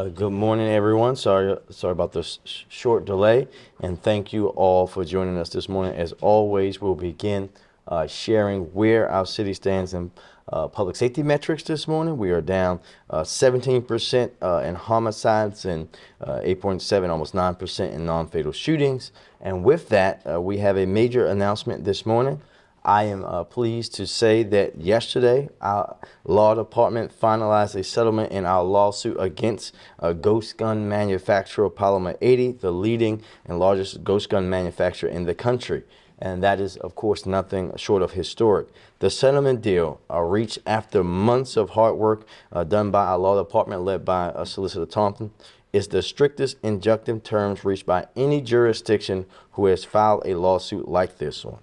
Good morning, everyone. Sorry about this short delay, and thank you all for joining us this morning. As always, we'll begin sharing where our city stands in public safety metrics this morning. We are down 17% in homicides and 8.7, almost 9% in non-fatal shootings. And with that, we have a major announcement this morning. I am pleased to say that yesterday our law department finalized a settlement in our lawsuit against ghost gun manufacturer Polymer 80, the leading and largest ghost gun manufacturer in the country. And that is, of course, nothing short of historic. The settlement deal reached after months of hard work done by our law department led by Solicitor Thompson is the strictest injunctive terms reached by any jurisdiction who has filed a lawsuit like this one.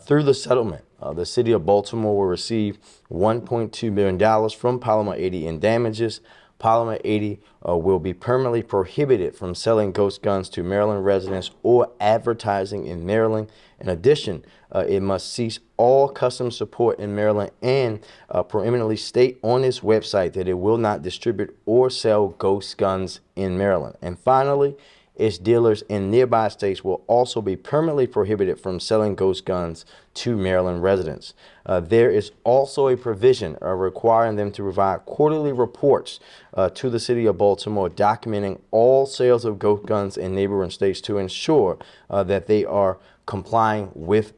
Through the settlement, the city of Baltimore will receive $1.2 million from Polymer 80 in damages. Polymer 80 will be permanently prohibited from selling ghost guns to Maryland residents or advertising in Maryland. In addition, it must cease all customer support in Maryland and prominently state on its website that it will not distribute or sell ghost guns in Maryland. And finally, its dealers in nearby states will also be permanently prohibited from selling ghost guns to Maryland residents. There is also a provision requiring them to provide quarterly reports to the city of Baltimore documenting all sales of ghost guns in neighboring states to ensure that they are complying with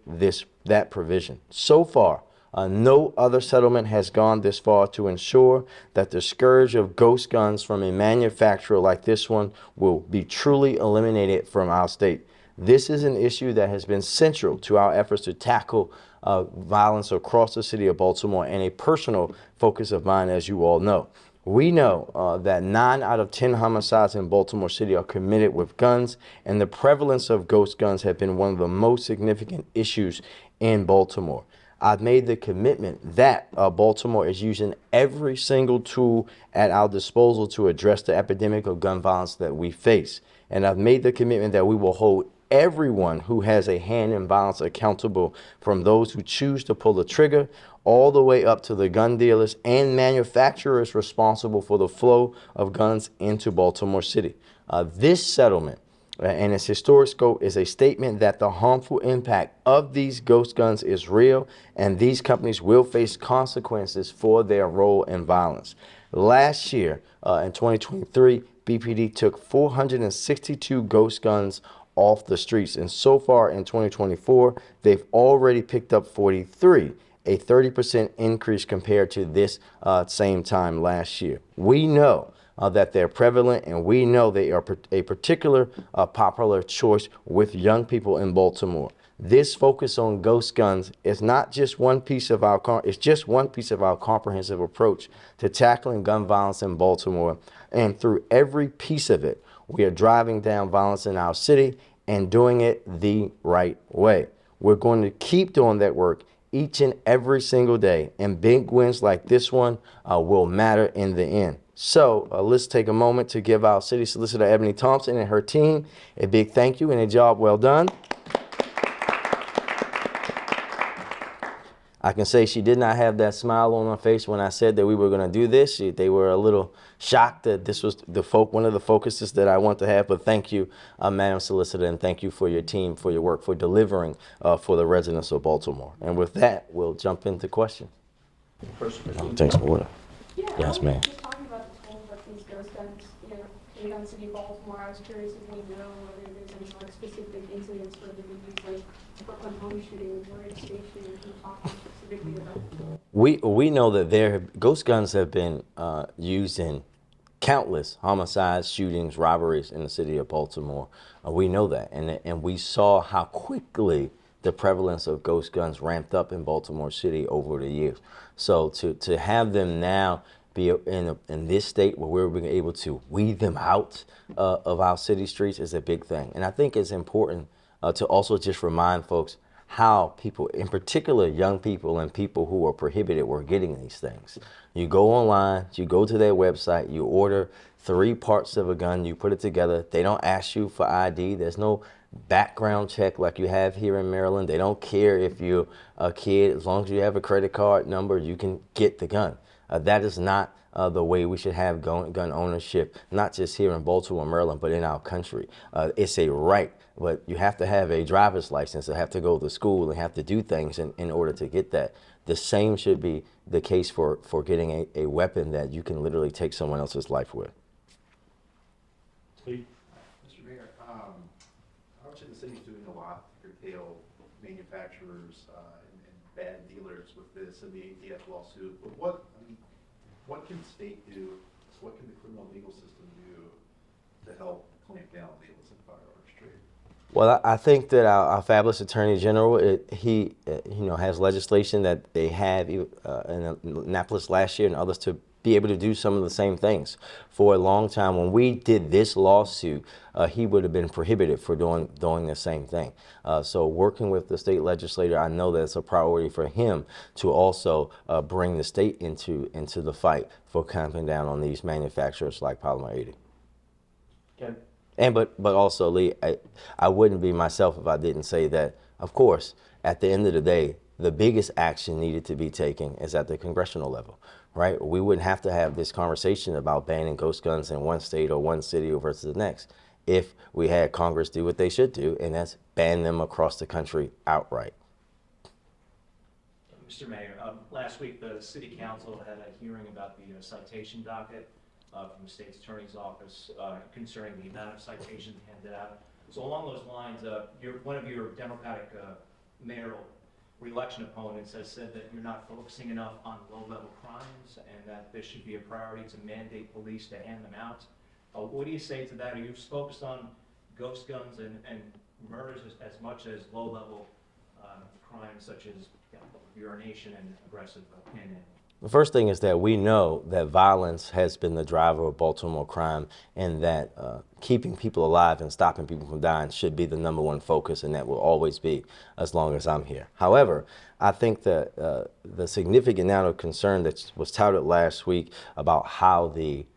that provision. So far, no other settlement has gone this far to ensure that the scourge of ghost guns from a manufacturer like this one will be truly eliminated from our state. This is an issue that has been central to our efforts to tackle violence across the city of Baltimore and a personal focus of mine, as you all know. We know that 9 out of 10 homicides in Baltimore City are committed with guns, and the prevalence of ghost guns have been one of the most significant issues in Baltimore. I've made the commitment that Baltimore is using every single tool at our disposal to address the epidemic of gun violence that we face. And I've made the commitment that we will hold everyone who has a hand in violence accountable, from those who choose to pull the trigger all the way up to the gun dealers and manufacturers responsible for the flow of guns into Baltimore City. This settlement and its historic scope is a statement that the harmful impact of these ghost guns is real, and these companies will face consequences for their role in violence. Last year, in 2023, BPD took 462 ghost guns off the streets, and so far in 2024, they've already picked up 43, a 30% increase compared to this same time last year. We know that they're prevalent, and we know they are a particular popular choice with young people in Baltimore. This focus on ghost guns is not just one piece of our comprehensive approach to tackling gun violence in Baltimore. And through every piece of it, we are driving down violence in our city and doing it the right way. We're going to keep doing that work each and every single day, and big wins like this one will matter in the end. So let's take a moment to give our City Solicitor Ebony Thompson and her team a big thank you and a job well done. I can say she did not have that smile on her face when I said that we were going to do this. They were a little shocked that this was one of the focuses that I want to have. But thank you, Madam Solicitor, and thank you for your team, for your work, for delivering for the residents of Baltimore. And with that, we'll jump into questions. Take some water. Yeah, Yes, ma'am. just talking about the toll that these ghost guns, in the city of Baltimore, I was curious if we know whether there's any like specific incidents where they would use like Brooklyn home shootings or state shootings. Can you talk specifically about that? We know that ghost guns have been used in countless homicides, shootings, robberies in the city of Baltimore. We know that, and we saw how quickly the prevalence of ghost guns ramped up in Baltimore City over the years. So to have them now be in this state where we're being able to weed them out of our city streets is a big thing. And I think it's important to also just remind folks how people, in particular young people and people who are prohibited, were getting these things. You go online, you go to their website, you order 3 parts of a gun, you put it together. They don't ask you for ID. There's no background check like you have here in Maryland. They don't care if you're a kid. As long as you have a credit card number, you can get the gun. That is not the way we should have gun ownership, not just here in Baltimore, Maryland, but in our country. It's a right, but you have to have a driver's license, have to go to school, and have to do things in order to get that. The same should be the case for getting a weapon that you can literally take someone else's life with. Steve? Mr. Mayor, obviously the city's doing a lot to curtail manufacturers and bad dealers with this and the ATF lawsuit. But what can the state do? What can the criminal legal system do to help clamp down on the illicit firearms trade? Well, I think that our fabulous Attorney General, he has legislation that they have in Annapolis last year and others to be able to do some of the same things. For a long time, when we did this lawsuit, he would have been prohibited for doing the same thing. So working with the state legislator, I know that it's a priority for him to also bring the state into the fight for clamping down on these manufacturers like Polymer 80. Ken? And but also, Lee, I wouldn't be myself if I didn't say that, of course, at the end of the day, the biggest action needed to be taken is at the congressional level, right? We wouldn't have to have this conversation about banning ghost guns in one state or one city versus the next if we had Congress do what they should do, and that's ban them across the country outright. Mr. Mayor, last week the City Council had a hearing about the citation docket from the State's Attorney's Office concerning the amount of citations handed out. So along those lines, one of your Democratic mayoral re-election opponents has said that you're not focusing enough on low-level crimes and that there should be a priority to mandate police to hand them out. What do you say to that? Are you focused on ghost guns and murders as much as low-level crimes such as urination and aggressive panhandling? The first thing is that we know that violence has been the driver of Baltimore crime, and that keeping people alive and stopping people from dying should be the #1 focus, and that will always be as long as I'm here. However, I think that the significant amount of concern that was touted last week about how the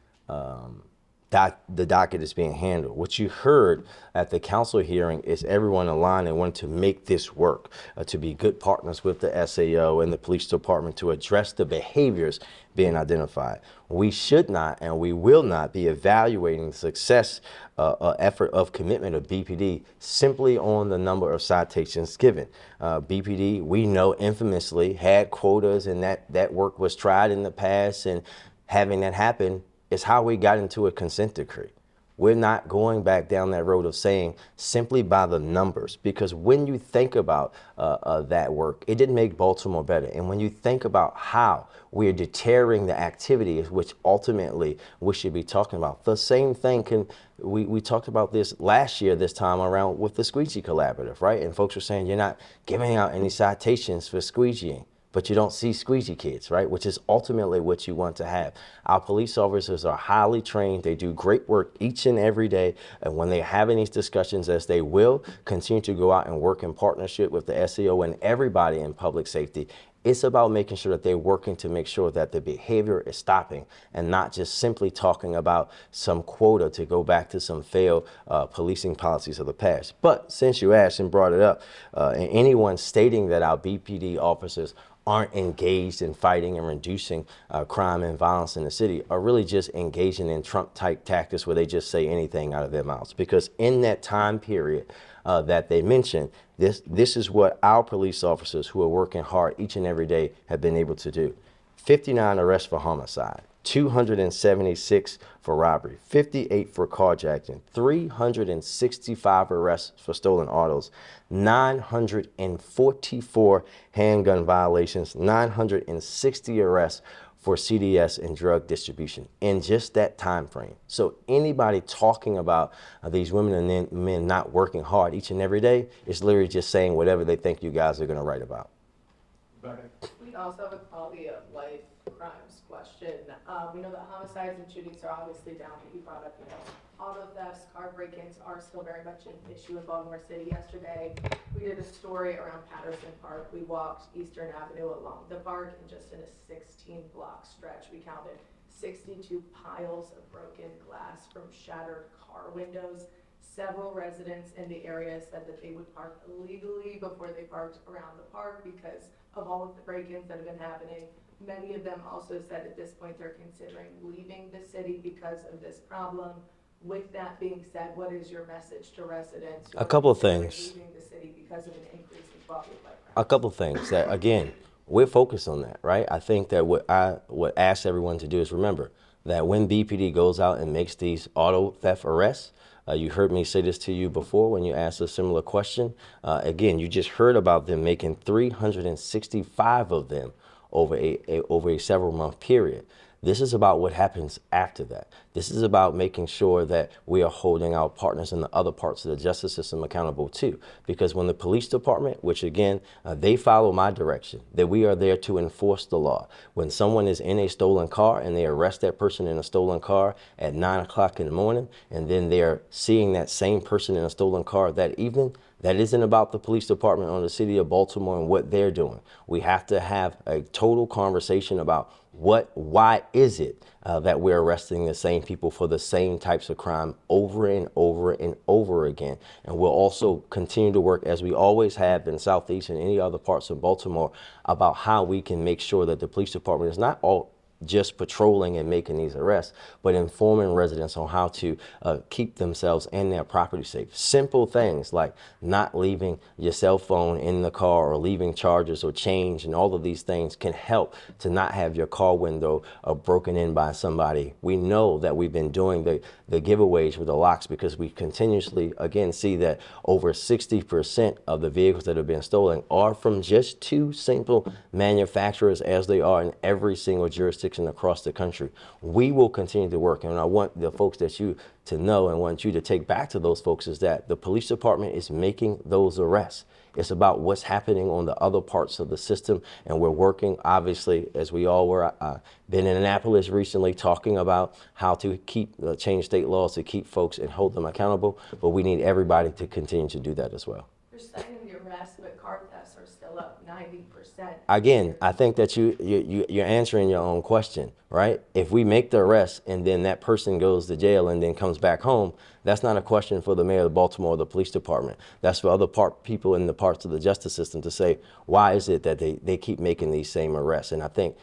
docket is being handled. What you heard at the council hearing is everyone aligned and wanted to make this work, to be good partners with the SAO and the police department to address the behaviors being identified. We should not and we will not be evaluating the success effort of commitment of BPD simply on the number of citations given. BPD, we know, infamously had quotas, and that work was tried in the past, and having that happen is how we got into a consent decree. We're not going back down that road of saying simply by the numbers, because when you think about that work, it didn't make Baltimore better. And when you think about how we're deterring the activities, which ultimately we should be talking about, the same thing we talked about this last year, this time around with the Squeegee Collaborative, right? And folks were saying you're not giving out any citations for squeegeeing, but you don't see squeegee kids, right? Which is ultimately what you want to have. Our police officers are highly trained. They do great work each and every day. And when they're having these discussions, as they will continue to go out and work in partnership with the SEO and everybody in public safety, it's about making sure that they're working to make sure that the behavior is stopping and not just simply talking about some quota to go back to some failed policing policies of the past. But since you asked and brought it up, and anyone stating that our BPD officers aren't engaged in fighting and reducing crime and violence in the city are really just engaging in Trump-type tactics where they just say anything out of their mouths. Because in that time period that they mentioned, this is what our police officers who are working hard each and every day have been able to do. 59 arrests for homicide, 276 for robbery, 58 for carjacking, 365 arrests for stolen autos, 944 handgun violations, 960 arrests for CDS and drug distribution in just that time frame. So anybody talking about these women and men not working hard each and every day is literally just saying whatever they think you guys are going to write about. We also have a quality of life crimes question. We know that homicides and shootings are obviously down, but you brought up, auto thefts, car break-ins are still very much an issue in Baltimore City. Yesterday, we did a story around Patterson Park. We walked Eastern Avenue along the park, and just in a 16-block stretch, we counted 62 piles of broken glass from shattered car windows. Several residents in the area said that they would park illegally before they parked around the park because of all of the break-ins that have been happening. Many of them also said at this point they're considering leaving the city because of this problem. With that being said, what is your message to residents? who A are couple of considering things. Leaving the city because of an increase in quality of life crime? A couple things that, again, we're focused on that, right? I think that what I would ask everyone to do is remember that when BPD goes out and makes these auto theft arrests, you heard me say this to you before when you asked a similar question. Again, you just heard about them making 365 of them over a several month period. This is about what happens after that. This is about making sure that we are holding our partners in the other parts of the justice system accountable too. Because when the police department, which again, they follow my direction, that we are there to enforce the law. When someone is in a stolen car and they arrest that person in a stolen car at 9 o'clock in the morning, and then they're seeing that same person in a stolen car that evening, that isn't about the police department or the city of Baltimore and what they're doing. We have to have a total conversation about why is it that we're arresting the same people for the same types of crime over and over and over again. And we'll also continue to work, as we always have in Southeast and any other parts of Baltimore, about how we can make sure that the police department is not all just patrolling and making these arrests, but informing residents on how to keep themselves and their property safe. Simple things like not leaving your cell phone in the car or leaving chargers or change, and all of these things can help to not have your car window broken in by somebody. We know that we've been doing the giveaways with the locks because we continuously, again, see that over 60% of the vehicles that have been stolen are from just two simple manufacturers, as they are in every single jurisdiction across the country. We will continue to work, and I want the folks that you to know and want you to take back to those folks is that the police department is making those arrests. It's about what's happening on the other parts of the system, and we're working, obviously, as we all were. Been in Annapolis recently talking about how to change state laws to keep folks and hold them accountable, but we need everybody to continue to do that as well. You're citing the arrests, but car thefts are still up 90%. Again, I think that you're answering your own question, right? If we make the arrest and then that person goes to jail and then comes back home, that's not a question for the mayor of Baltimore or the police department. That's for other people in the parts of the justice system to say, why is it that they keep making these same arrests? And I think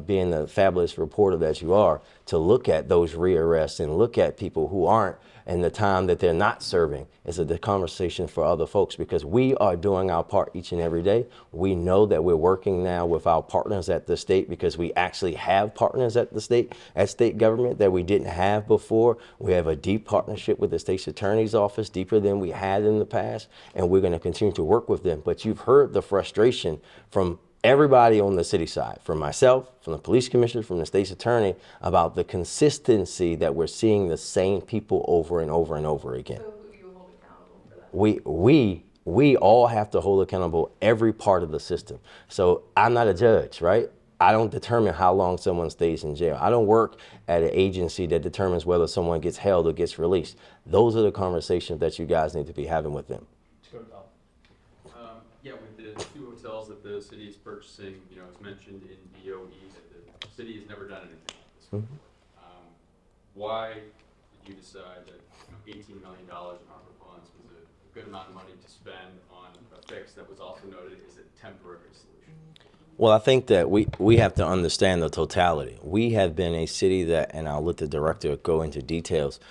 being the fabulous reporter that you are, to look at those rearrests and look at people who aren't and the time that they're not serving is a conversation for other folks, because we are doing our part each and every day. We know that we're working now with our partners at the state, because we actually have partners at the state government that we didn't have before. We have a deep partnership with the state's attorney's office, deeper than we had in the past, and we're going to continue to work with them. But you've heard the frustration from everybody on the city side, from myself, from the police commissioner, from the state's attorney, about the consistency that we're seeing the same people over and over and over again. So who do you hold accountable for that? We all have to hold accountable every part of the system. So I'm not a judge, right? I don't determine how long someone stays in jail. I don't work at an agency that determines whether someone gets held or gets released. Those are the conversations that you guys need to be having with them. Yeah, with the two hotels that the city is purchasing, it's mentioned in DOE that the city has never done anything like this before. Why did you decide that $18 million in ARPA funds was a good amount of money to spend on a fix that was also noted as a temporary solution? Well, I think that we have to understand the totality. We have been a city that, and I'll let the director go into details,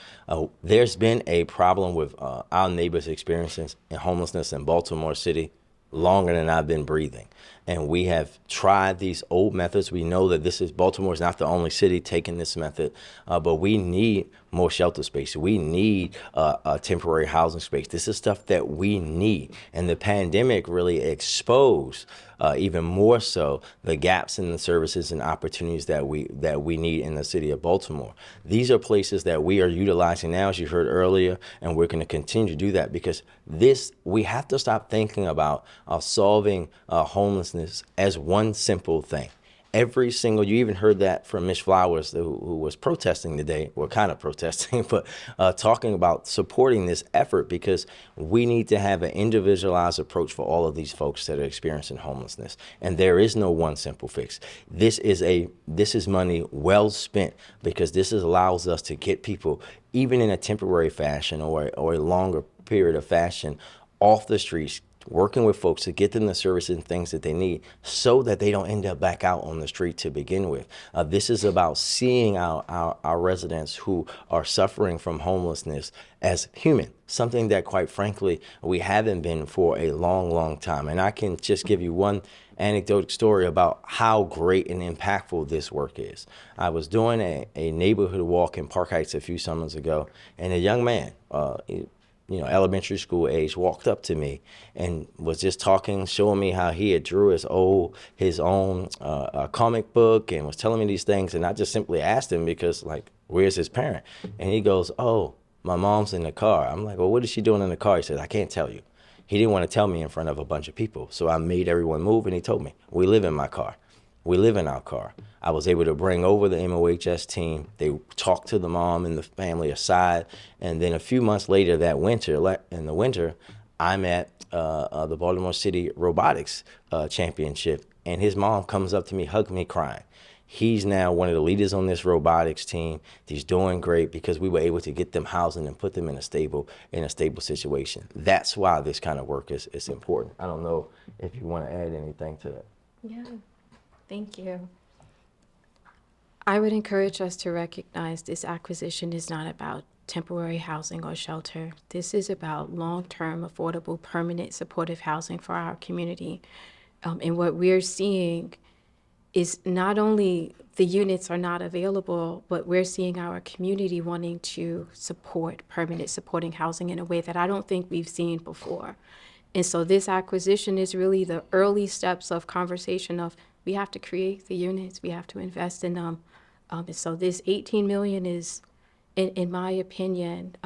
there's been a problem with our neighbors' experiences in homelessness in Baltimore City longer than I've been breathing. And we have tried these old methods. We know that Baltimore is not the only city taking this method, but we need more shelter space. We need a temporary housing space. This is stuff that we need. And the pandemic really exposed even more so the gaps in the services and opportunities that we need in the city of Baltimore. These are places that we are utilizing now, as you heard earlier, and we're going to continue to do that, because we have to stop thinking about solving homelessness as one simple thing. every single, you even heard that from Ms. Flowers, who was protesting today, well, kind of protesting, but talking about supporting this effort, because we need to have an individualized approach for all of these folks that are experiencing homelessness. And there is no one simple fix. This is money well spent, because this allows us to get people, even in a temporary fashion or a longer period of fashion, off the streets, working with folks to get them the services and things that they need so that they don't end up back out on the street to begin with. This is about seeing our residents who are suffering from homelessness as human, something that, quite frankly, we haven't been for a long, long time. And I can just give you one anecdotal story about how great and impactful this work is. I was doing a neighborhood walk in Park Heights a few summers ago, and a young man, elementary school age, walked up to me and was just talking, showing me how he had drew his own comic book, and was telling me these things. And I just simply asked him, because, like, where's his parent? And he goes, "Oh, my mom's in the car." I'm like, "Well, what is she doing in the car?" He said, "I can't tell you." He didn't want to tell me in front of a bunch of people. So I made everyone move, and he told me, "We live in my car. We live in our car." I was able to bring over the MOHS team. They talked to the mom and the family aside. And then a few months later, in the winter, I'm at the Baltimore City Robotics Championship. And his mom comes up to me, hugged me, crying. He's now one of the leaders on this robotics team. He's doing great because we were able to get them housing and put them in a stable situation. That's why this kind of work is important. I don't know if you want to add anything to that. Yeah, thank you. I would encourage us to recognize this acquisition is not about temporary housing or shelter. This is about long-term, affordable, permanent, supportive housing for our community. And what we're seeing is not only the units are not available, but we're seeing our community wanting to support permanent supporting housing in a way that I don't think we've seen before. And so this acquisition is really the early steps of conversation of, we have to create the units, we have to invest in them. And so this 18 million is, in my opinion,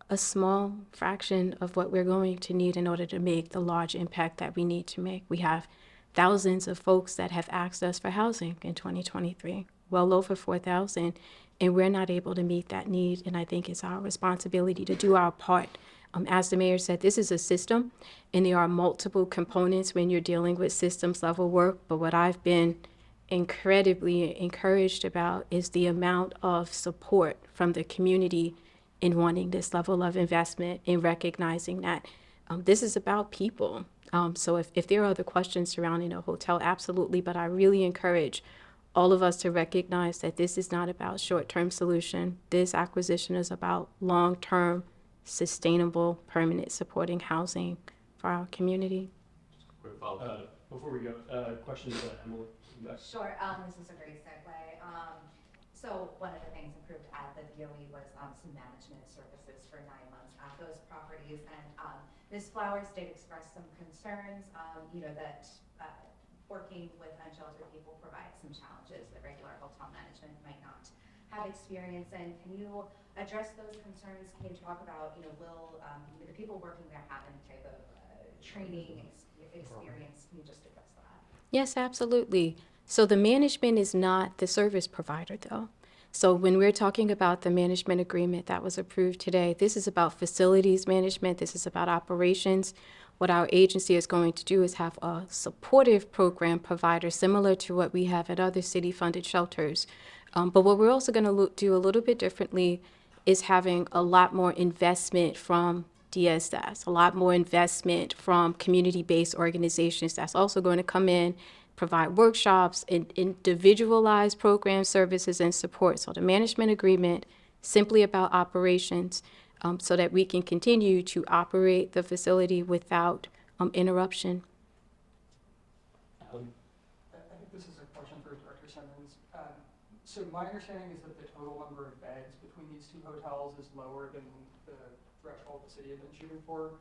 a small fraction of what we're going to need in order to make the large impact that we need to make. We have thousands of folks that have asked us for housing in 2023, well over 4,000, and we're not able to meet that need. And I think it's our responsibility to do our part. As the mayor said, this is a system, and there are multiple components when you're dealing with systems level work. But what I've been incredibly encouraged about is the amount of support from the community in wanting this level of investment, in recognizing that this is about people. So if there are other questions surrounding a hotel, absolutely, but I really encourage all of us to recognize that this is not about short-term solution. This acquisition is about long-term, sustainable, permanent supporting housing for our community. Quick follow-up. Before we go, questions, Emily? You guys? Sure, this is a great segue. So one of the things approved at the DOE was some management services for 9 months at those properties. And Ms. Flowers did express some concerns, that working with unsheltered people provides some challenges that regular hotel management might not have experience in. Can you address those concerns? Can you talk about, will the people working there have any type of training experience? Can you just address that? Yes, absolutely. So the management is not the service provider, though. So when we're talking about the management agreement that was approved today, this is about facilities management. This is about operations. What our agency is going to do is have a supportive program provider similar to what we have at other city-funded shelters. But what we're also going to do a little bit differently is having a lot more investment from DSS, a lot more investment from community-based organizations that's also going to come in, provide workshops, and individualized program services and support. So the management agreement, simply about operations, so that we can continue to operate the facility without interruption. I think this is a question for Director Simmons. So my understanding is that the total number of beds between these two hotels is lower than the threshold the city had been shooting for,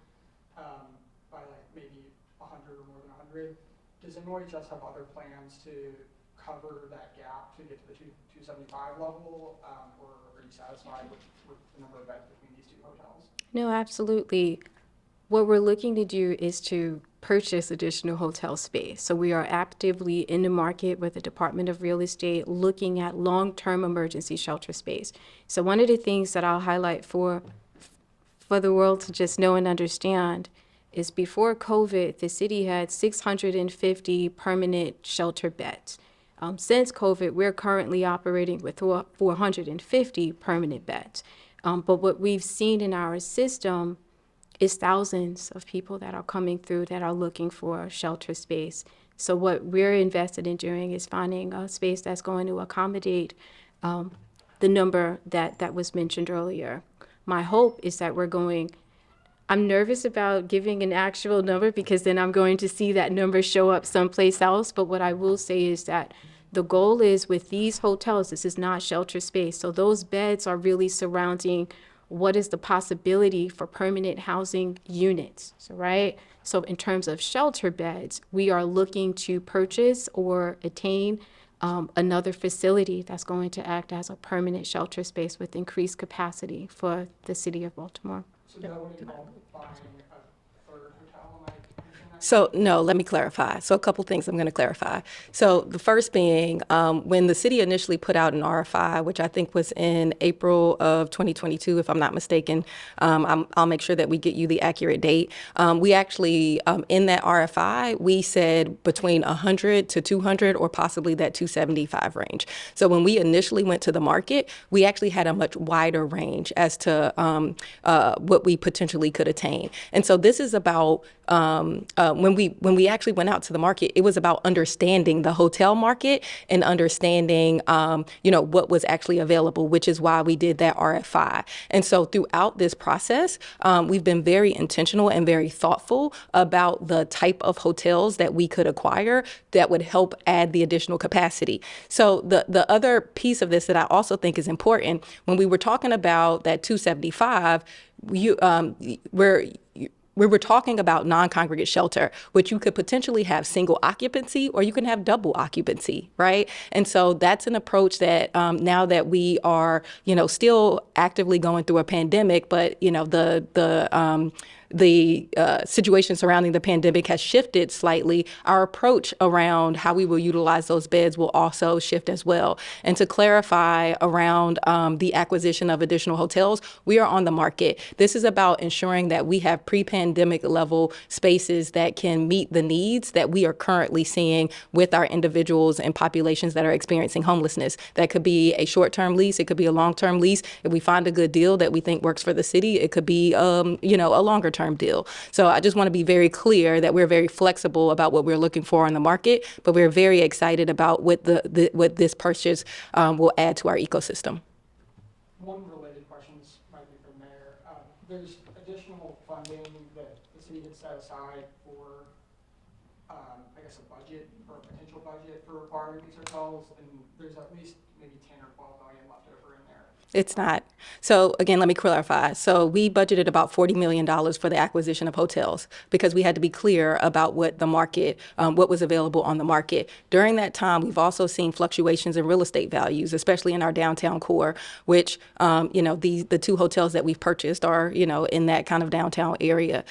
by like maybe 100 or more than 100. Does MOHS have other plans to cover that gap to get to the 275 level, or are you satisfied with the number of beds between these two hotels? No, absolutely. What we're looking to do is to purchase additional hotel space. So we are actively in the market with the Department of Real Estate looking at long-term emergency shelter space. So one of the things that I'll highlight for the world to just know and understand is before COVID, the city had 650 permanent shelter beds. Since COVID, we're currently operating with 450 permanent beds. But what we've seen in our system is thousands of people that are coming through that are looking for shelter space. So what we're invested in doing is finding a space that's going to accommodate the number that was mentioned earlier. My hope is that I'm nervous about giving an actual number because then I'm going to see that number show up someplace else. But what I will say is that the goal is with these hotels, this is not shelter space. So those beds are really surrounding what is the possibility for permanent housing units, right? So in terms of shelter beds, we are looking to purchase or attain another facility that's going to act as a permanent shelter space with increased capacity for the city of Baltimore. So that would involve buying a third hotel, am I understanding that? So, no, let me clarify. So a couple things I'm going to clarify. So the first being, when the city initially put out an RFI, which I think was in April of 2022, if I'm not mistaken, I'll make sure that we get you the accurate date. We actually, in that RFI, we said between 100 to 200 or possibly that 275 range. So when we initially went to the market, we actually had a much wider range as to what we potentially could attain. And so this is about when we actually went out to the market, it was about understanding the hotel market and understanding, what was actually available, which is why we did that RFI. And so throughout this process, we've been very intentional and very thoughtful about the type of hotels that we could acquire that would help add the additional capacity. So the other piece of this that I also think is important, when we were talking about that 275, we were talking about non-congregate shelter, which you could potentially have single occupancy or you can have double occupancy, right? And so that's an approach that now that we are, still actively going through a pandemic, but, the situation surrounding the pandemic has shifted slightly. Our approach around how we will utilize those beds will also shift as well. And to clarify around the acquisition of additional hotels, we are on the market. This is about ensuring that we have pre-pandemic level spaces that can meet the needs that we are currently seeing with our individuals and populations that are experiencing homelessness. That could be a short-term lease. It could be a long-term lease. If we find a good deal that we think works for the city, it could be, a longer-term deal. So I just want to be very clear that we're very flexible about what we're looking for on the market, but we're very excited about what what this purchase will add to our ecosystem. One related question might be for the mayor. There's additional funding that the city had set aside for, a budget or a potential budget for acquiring these hotels, and there's at least maybe 10 or 12 million left over in there. It's not. So again, let me clarify. So we budgeted about $40 million for the acquisition of hotels because we had to be clear about what the market, what was available on the market. During that time, we've also seen fluctuations in real estate values, especially in our downtown core, which, the two hotels that we've purchased are, in that kind of downtown area,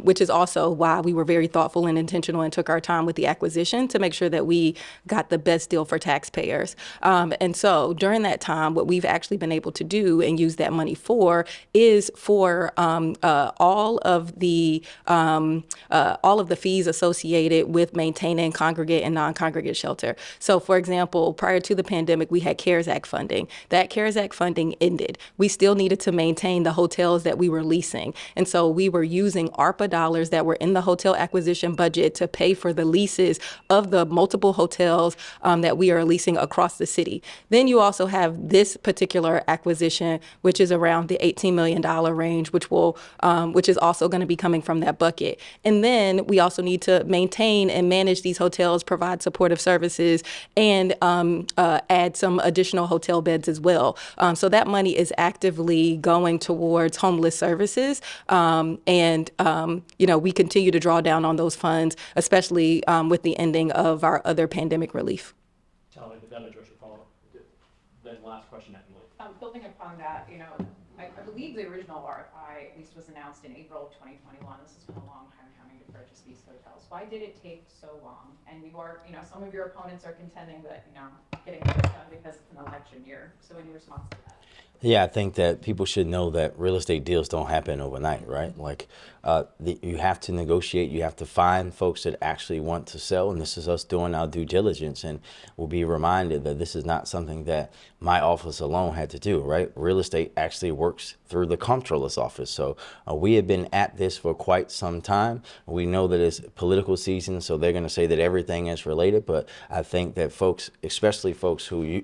which is also why we were very thoughtful and intentional and took our time with the acquisition to make sure that we got the best deal for taxpayers. And so during that time, what we've actually been able to do and use that money for is for all of the fees associated with maintaining congregate and non-congregate shelter. So, for example, prior to the pandemic, we had CARES Act funding. That CARES Act funding ended. We still needed to maintain the hotels that we were leasing, and so we were using ARPA dollars that were in the hotel acquisition budget to pay for the leases of the multiple hotels that we are leasing across the city. Then you also have this particular acquisition, which is around the $18 million range, which is also going to be coming from that bucket. And then we also need to maintain and manage these hotels, provide supportive services, and add some additional hotel beds as well. So that money is actively going towards homeless services. We continue to draw down on those funds, especially with the ending of our other pandemic relief. Tell me, did that address your follow-up? Then last question, Emily. Building upon that, I believe the original RFI at least was announced in April of 2021. This has been a long time coming to purchase these hotels. why did it take so long? And you are, some of your opponents are contending that, getting this done because it's an election year. So any response to that? Yeah, I think that people should know that real estate deals don't happen overnight, right? Like, you have to negotiate. You have to find folks that actually want to sell, and this is us doing our due diligence. And we'll be reminded that this is not something that my office alone had to do, right? Real estate actually works through the comptroller's office. So we have been at this for quite some time. We know that it's political season, so they're going to say that everything is related. But I think that folks, especially folks who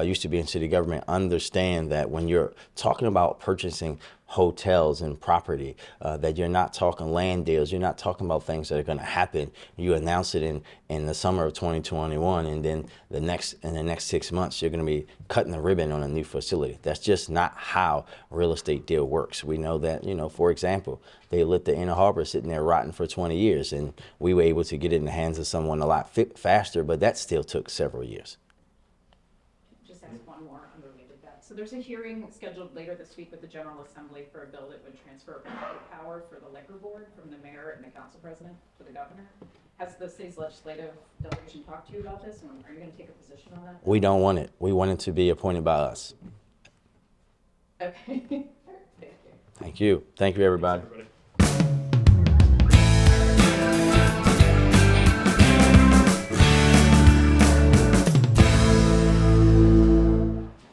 used to be in city government, understand that when you're talking about purchasing hotels and property, that you're not talking land deals. You're not talking about things that are going to happen. You announce it in the summer of 2021, and then in the next 6 months, you're going to be cutting the ribbon on a new facility. That's just not how real estate deal works. We know that, for example, they let the Inner Harbor sitting there rotting for 20 years, and we were able to get it in the hands of someone a lot faster, but that still took several years. Just ask one more unrelated to that. So there's a hearing scheduled later this week with the General Assembly for a bill that would transfer power for the liquor board from the mayor and the council president to the governor. Has the city's legislative delegation talked to you about this, and are you going to take a position on that? We don't want it. We want it to be appointed by us. Okay. Thank you. Thank you. Thank you, everybody. Thanks, everybody.